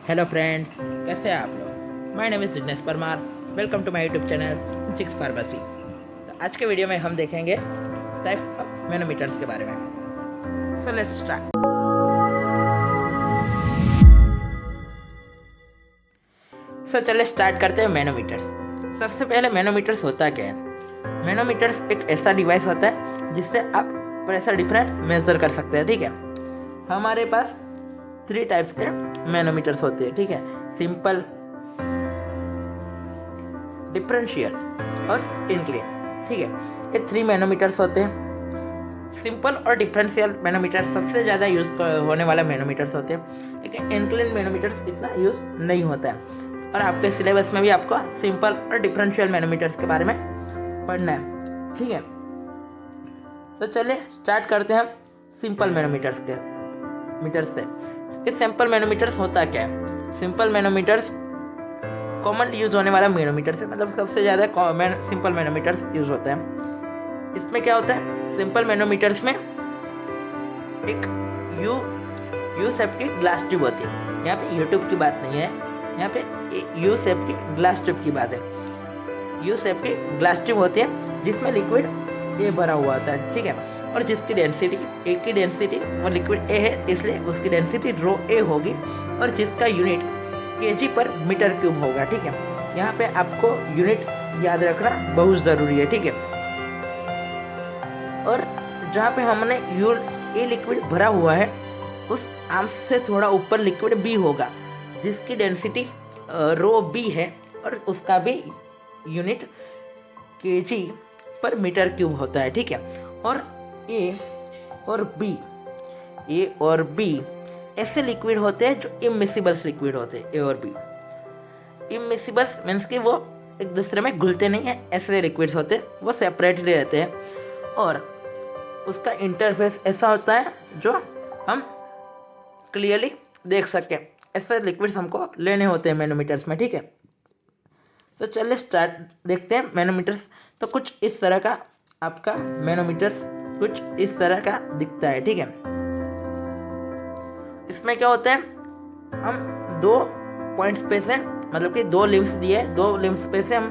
Hello friends, कैसे हैं आप लोग। My name is Jignesh Parmar. Welcome to my YouTube channel Jigs Pharmacy. तो आज के वीडियो में हम देखेंगे टाइप्स ऑफ मैनोमीटर्स के बारे में। So let's start. चलिए स्टार्ट करते हैं मैनोमीटर्स। सबसे पहले मैनोमीटर्स होता क्या है। मैनोमीटर्स एक ऐसा डिवाइस होता है जिससे आप प्रेशर डिफरेंस मेजर कर सकते हैं। ठीक है, हमारे पास 3 टाइप्स के मैनोमीटर्स होते हैं। ठीक है, सिंपल, डिफरेंशियल और इंक्लाइन। ठीक है, ये 3 मैनोमीटर्स होते हैं। सिंपल और डिफरेंशियल मैनोमीटर्स सबसे ज़्यादा यूज़ होने वाला मैनोमीटर्स होते हैं, लेकिन इंक्लाइन मैनोमीटर्स इतना यूज़ नहीं होता है। और आपके सिलेबस में भी आपको सिंपल और डिफरेंशियल मैनोमीटर्स के बारे में पढ़ना है। ठीक है, तो चलिए स्टार्ट करते हैं सिंपल मैनोमीटर्स के से। ये सिंपल मैनोमीटर्स होता क्या है। सिंपल मैनोमीटर्स कॉमन यूज होने वाला मैनोमीटर्स है, मतलब सबसे ज़्यादा सिंपल मैनोमीटर्स यूज होता है। इसमें क्या होता है, सिंपल मैनोमीटर्स में एक यू शेप की ग्लास ट्यूब होती है। यहाँ पे यूट्यूब की बात नहीं है, यहाँ पे यू शेप की ग्लास ट्यूब की बात है। यू शेप की ग्लास ट्यूब होती है जिसमें लिक्विड ए भरा हुआ होता है। ठीक है, और जिसकी डेंसिटी ए की डेंसिटी और लिक्विड ए है, इसलिए उसकी डेंसिटी रो ए होगी और जिसका यूनिट केजी पर मीटर क्यूब होगा। ठीक है, यहाँ पे आपको यूनिट याद रखना बहुत ज़रूरी है। ठीक है, और जहाँ पे हमने ए लिक्विड भरा हुआ है, उस आर्म से थोड़ा ऊपर लिक्विड बी होगा जिसकी डेंसिटी रो बी है और उसका भी यूनिट केजी पर मीटर क्यूब होता है। ठीक है, और ए और बी ऐसे लिक्विड होते हैं जो इमिसिबल्स लिक्विड होते हैं। ए और बी इमिसिबल्स मीन्स कि वो एक दूसरे में घुलते नहीं हैं, ऐसे लिक्विड्स होते हैं, वो सेपरेटली रहते हैं और उसका इंटरफेस ऐसा होता है जो हम क्लियरली देख सकें। ऐसे लिक्विड्स हमको लेने होते हैं मैनोमीटर्स में। ठीक है, तो चलिए स्टार्ट देखते हैं मैनोमीटर्स। तो कुछ इस तरह का आपका मैनोमीटर्स कुछ इस तरह का दिखता है। ठीक है, इसमें क्या होता है, हम 2 पॉइंट्स पे से, मतलब कि 2 लिम्स दिए, 2 लिम्स पे से हम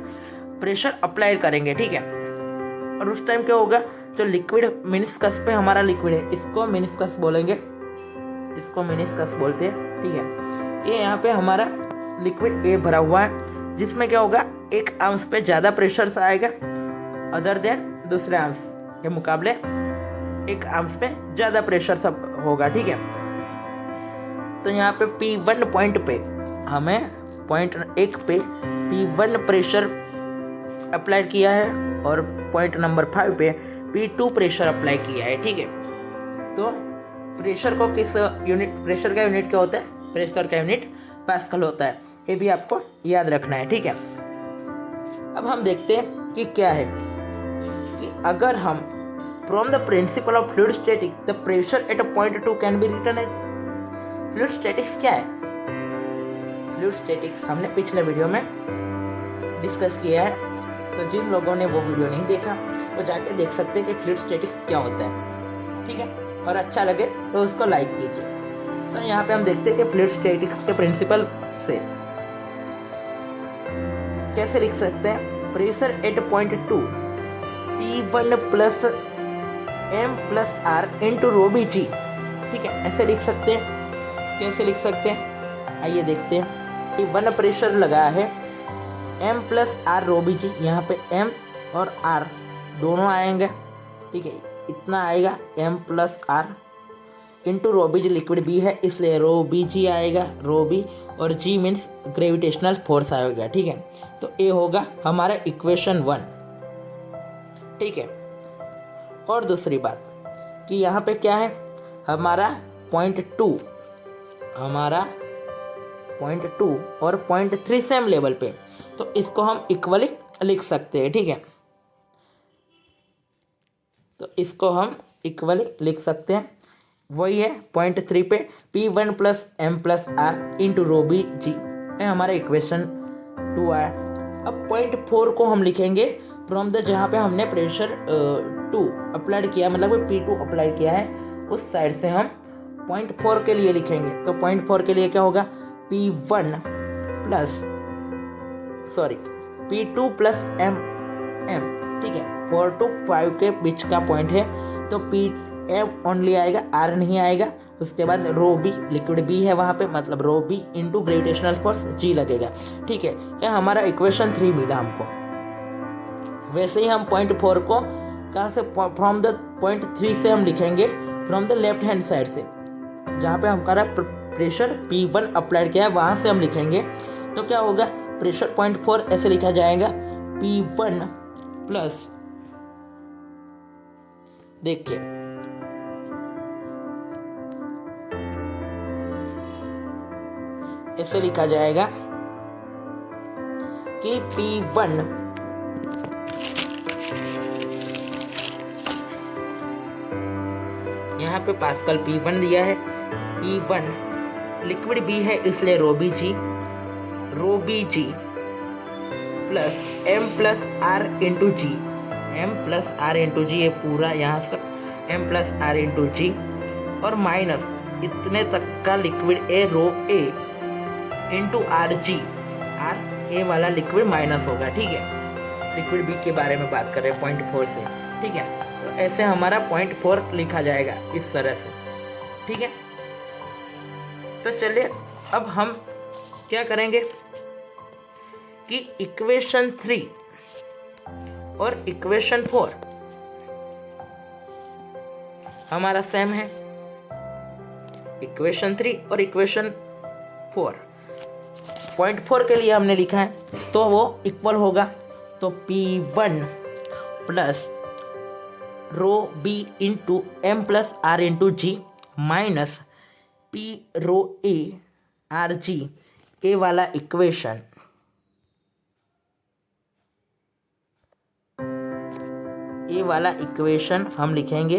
प्रेशर अप्लाई करेंगे। ठीक है, और उस टाइम क्या होगा, जो लिक्विड मिनिस्कस पे हमारा लिक्विड है, इसको मिनिस्कस बोलेंगे, इसको मिनिस्कस बोलते हैं। ठीक है, ये यहाँ पे हमारा लिक्विड ए भरा हुआ है, जिसमें क्या होगा, एक आर्म्स पे ज़्यादा प्रेशर आएगा अदर देन दूसरे आर्म्स के मुकाबले। एक आर्म्स पे ज़्यादा प्रेशर सब होगा। ठीक है, तो यहाँ पे P1 पॉइंट पे हमें पॉइंट 1 पे P1 प्रेशर अप्लाई किया है और पॉइंट नंबर 5 पे P2 प्रेशर अप्लाई किया है। ठीक है, तो प्रेशर को किस यूनिट, प्रेशर का यूनिट क्या होता है, प्रेशर का यूनिट पास्कल होता है, ये भी आपको याद रखना है। ठीक है, अब हम देखते हैं कि क्या है कि अगर हम from the principle of fluid statics the pressure at a point 2 can be written as. Fluid statics क्या है। फ्लूइड स्टैटिक्स हमने पिछले वीडियो में डिस्कस किया है, तो जिन लोगों ने वो वीडियो नहीं देखा वो जाके देख सकते हैं कि फ्लूइड स्टैटिक्स क्या होता है। ठीक है, और अच्छा लगे तो उसको लाइक कीजिए। तो यहाँ पे हम देखते हैं कि फ्लूइड स्टैटिक्स के प्रिंसिपल से कैसे लिख सकते हैं। Pressure at point 2 P1 plus M plus R into rho B G. ठीक है, ऐसे लिख सकते हैं। कैसे लिख सकते हैं, आइए देखते हैं। P1 प्रेशर लगा है, M प्लस R रो बी जी, यहाँ पे M और R दोनों आएंगे। ठीक है, इतना आएगा M plus R into rho B G, liquid B है इसलिए रो बी जी आएगा, रो बी, और जी मीन्स ग्रेविटेशनल फोर्स आएगा। ठीक है, तो ये होगा हमारा इक्वेशन 1। ठीक है, और दूसरी बात कि यहाँ पे क्या है, हमारा पॉइंट 2 और पॉइंट 3 सेम लेवल पे, तो इसको हम इक्वली लिख सकते हैं। ठीक है, तो इसको हम इक्वली लिख सकते हैं, वही है पॉइंट 3 पे P1 plus M plus R into rho B G, ये हमारा इक्वेशन 2 आया। अब पॉइंट 4 को हम लिखेंगे फ्रॉम द, जहाँ पे हमने प्रेशर 2 अप्लाइड किया, मतलब P2 अप्लाइड किया है, उस साइड से हम पॉइंट 4 के लिए लिखेंगे। तो पॉइंट 4 के लिए क्या होगा, P1 plus P2 plus M, ठीक है, 4 to 5 के बीच का पॉइंट है, तो PM ओनली आएगा, R नहीं आएगा। उसके बाद रो बी, लिक्विड बी है वहाँ पे, मतलब rho B into gravitational force G लगेगा, ठीक है। ये हमारा इक्वेशन 3 मिला हमको। वैसे ही हम पॉइंट 4 को कहाँ से, फ्रॉम द पॉइंट 3 से हम लिखेंगे, from the left hand side से, जहाँ पे हमारा प्रेशर P1 अप्लाइड किया है वहाँ से हम लिखेंगे। तो क्या होगा, प्रेशर पॉइंट 4 ऐसे लिखा जाएगा, P1 प्लस, देखिए ऐसे लिखा जाएगा कि P1 यहाँ पे पास्कल P1 दिया है, P1 लिक्विड B है इसलिए rho B G plus M plus R into G, M plus R into G, ये पूरा यहाँ तक M plus R into G, और माइनस इतने तक का liquid A rho A into R G, R A वाला लिक्विड माइनस होगा, ठीक है। लिक्विड बी के बारे में बात कर रहे हैं पॉइंट 4 से, ठीक है। तो ऐसे हमारा पॉइंट 4 लिखा जाएगा इस तरह से, ठीक है। तो चलिए अब हम क्या करेंगे कि इक्वेशन 3 और इक्वेशन 4 हमारा सेम है। इक्वेशन 3 और इक्वेशन 4 पॉइंट 4 के लिए हमने लिखा है तो वो इक्वल होगा, तो P1 plus rho B into M plus R into G minus P rho A R G, A वाला इक्वेशन हम लिखेंगे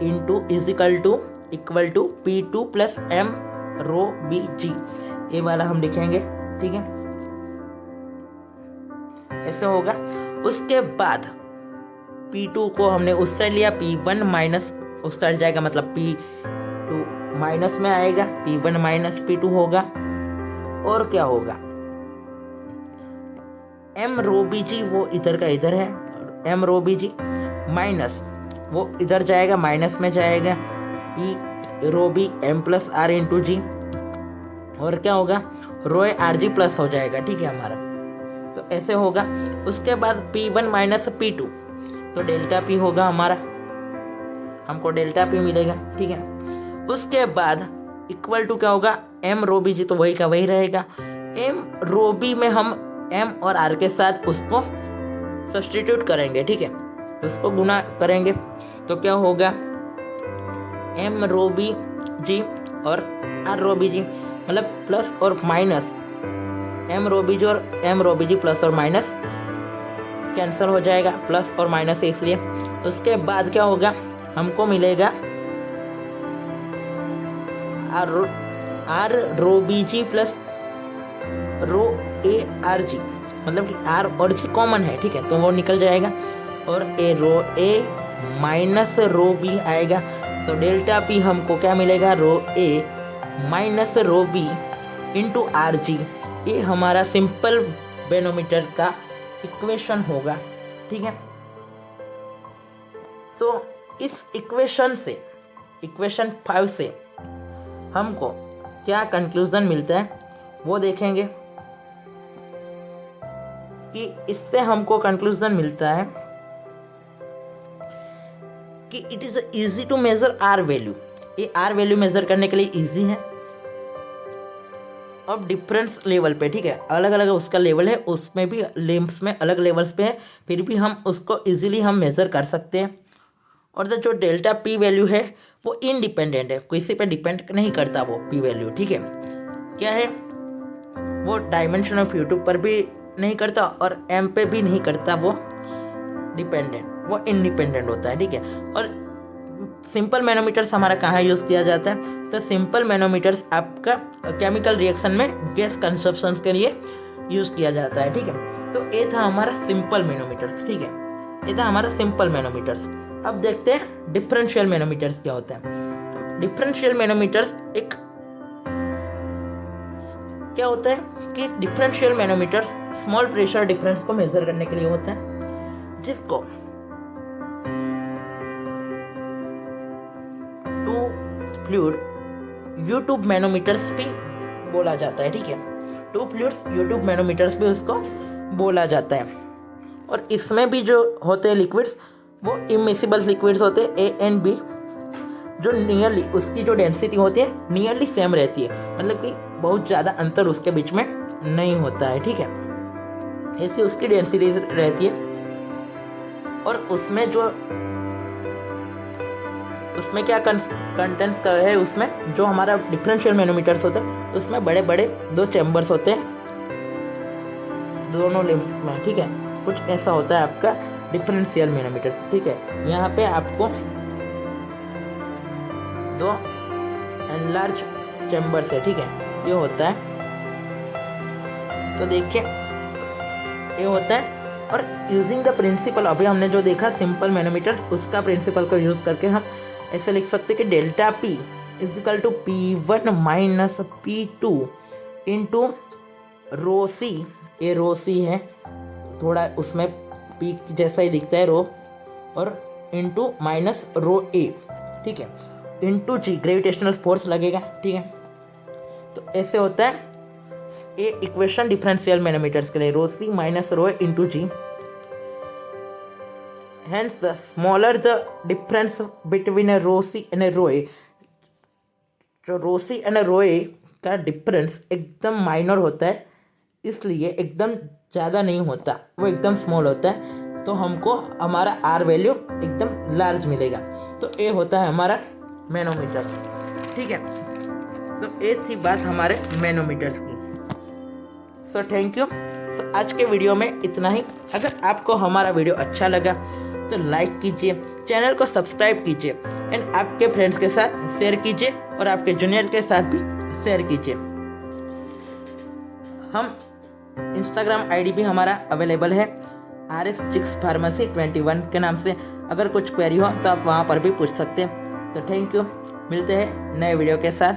into equal to P2 plus M rho B G, A वाला हम लिखेंगे, ठीक है। ऐसे होगा। उसके बाद P2 को हमने उस साइड लिया, P1 माइनस उस साइड जाएगा, मतलब P2 माइनस में आएगा, P1 माइनस P2 होगा। और क्या होगा, M रो बी जी वो इधर का इधर है, M rho B G minus वो इधर जाएगा, माइनस में जाएगा P rho B M plus R into G, और क्या होगा, रो ए आर जी प्लस हो जाएगा, ठीक है हमारा। तो ऐसे होगा। उसके बाद P1 माइनस P2, तो डेल्टा P होगा हमारा, हमको डेल्टा P मिलेगा, ठीक है। उसके बाद इक्वल टू क्या होगा, M रो बी जी, तो वही का वही रहेगा। M रो बी में हम M और R के साथ उसको सब्स्टिट्यूट करेंगे, ठीक है, उसको गुना करेंगे, तो क्या होगा, M रो बी जी और R रो बी जी, मतलब प्लस और माइनस, M रो बी जी और M rho B G plus और माइनस कैंसिल हो जाएगा, प्लस और माइनस है इसलिए। उसके बाद क्या होगा, हमको मिलेगा R rho B G plus rho A R G, मतलब कि आर और जी कॉमन है, ठीक है, तो वो निकल जाएगा, और ए रो ए माइनस रो बी आएगा। सो डेल्टा पी हमको क्या मिलेगा, rho A minus rho B into R G, ये हमारा सिंपल बेनोमीटर का इक्वेशन होगा, ठीक है। तो इस इक्वेशन से, इक्वेशन 5 से हमको क्या कंक्लूजन मिलता है वो देखेंगे कि इससे हमको कंक्लूजन मिलता है कि it is easy to measure R value, ये आर वैल्यू मेजर करने के लिए इजी है। अब डिफरेंस लेवल पे, ठीक है, अलग अलग उसका लेवल है, उसमें भी लिम्स में अलग लेवल्स पे है, फिर भी हम उसको इजीली हम मेज़र कर सकते हैं। और जो डेल्टा पी वैल्यू है वो इनडिपेंडेंट है, किसी पे डिपेंड नहीं करता वो पी वैल्यू, ठीक है। क्या है, वो डायमेंशन ऑफ यूट्यूब पर भी नहीं करता और एम पे भी नहीं करता, वो डिपेंडेंट, वो इंडिपेंडेंट होता है, ठीक है। और सिंपल मैनोमीटर्स हमारा कहाँ यूज़ किया जाता है, तो सिंपल मैनोमीटर्स आपका केमिकल रिएक्शन में गैस कंजप्शन के लिए यूज़ किया जाता है, ठीक है। तो ये था हमारा सिंपल मैनोमीटर्स, ठीक है, ये था हमारा सिंपल मैनोमीटर्स। अब देखते हैं डिफरेंशियल मैनोमीटर्स क्या होते हैं। तो डिफरेंशियल मैनोमीटर्स एक क्या होता है कि differential manometers small pressure difference को मेजर करने के लिए होता है, जिसको टू फ्लूइड यूट्यूब मैनोमीटर्स भी बोला जाता है। ठीक है, टू फ्लूइड्स यूट्यूब मैनोमीटर्स भी उसको बोला जाता है। और इसमें भी जो होते हैं लिक्विड्स वो इमिसिबल लिक्विड्स होते हैं ए एंड बी, जो नियरली उसकी जो डेंसिटी होती है नियरली सेम रहती है, मतलब कि बहुत ज़्यादा अंतर उसके बीच में नहीं होता है। ठीक है, ऐसी उसकी डेंसिटी रहती है। और उसमें क्या कंटेंट्स का है, उसमें जो हमारा डिफरेंशियल मैनोमीटर्स होते हैं उसमें बड़े बड़े 2 चैम्बर्स होते हैं दोनों लिम्स में। ठीक है, कुछ ऐसा होता है आपका डिफरेंशियल मैनोमीटर। ठीक है, यहाँ पे आपको 2 एनलार्ज चैम्बर्स है। ठीक है, ये होता है, तो देखिए ये होता है। और यूजिंग द प्रिंसिपल, अभी हमने जो देखा सिंपल मैनोमीटर्स, उसका प्रिंसिपल को यूज़ करके हम ऐसे लिख सकते हैं कि delta P equal to P1 minus P2 into rho C. ये रो सी है, थोड़ा उसमें P जैसा ही दिखता है रो, और इंटू माइनस रो ए। ठीक है, इंटू जी ग्रेविटेशनल फोर्स लगेगा। ठीक है, तो ऐसे होता है ये इक्वेशन डिफरेंशियल मैनोमीटर्स के लिए, rho C minus rho A into G. Hence, the smaller the difference between a rho c and a rho a, जो रो सी एंड रो ए का डिफरेंस एकदम माइनर होता है, इसलिए एकदम ज़्यादा नहीं होता, वो एकदम स्मॉल होता है, तो हमको हमारा आर वैल्यू एकदम लार्ज मिलेगा। तो ये होता है हमारा मैनोमीटर। ठीक है, तो ये थी बात हमारे मैनोमीटर्स की। So thank you. सो आज के वीडियो में इतना ही। अगर आपको हमारा वीडियो अच्छा लगा तो लाइक कीजिए, चैनल को सब्सक्राइब कीजिए एंड आपके फ्रेंड्स के साथ शेयर कीजिए और आपके जूनियर के साथ भी शेयर कीजिए। हम इंस्टाग्राम आईडी भी हमारा अवेलेबल है RX6 Pharmacy 21 के नाम से। अगर कुछ क्वेरी हो तो आप वहाँ पर भी पूछ सकते हैं। तो थैंक यू, मिलते हैं नए वीडियो के साथ।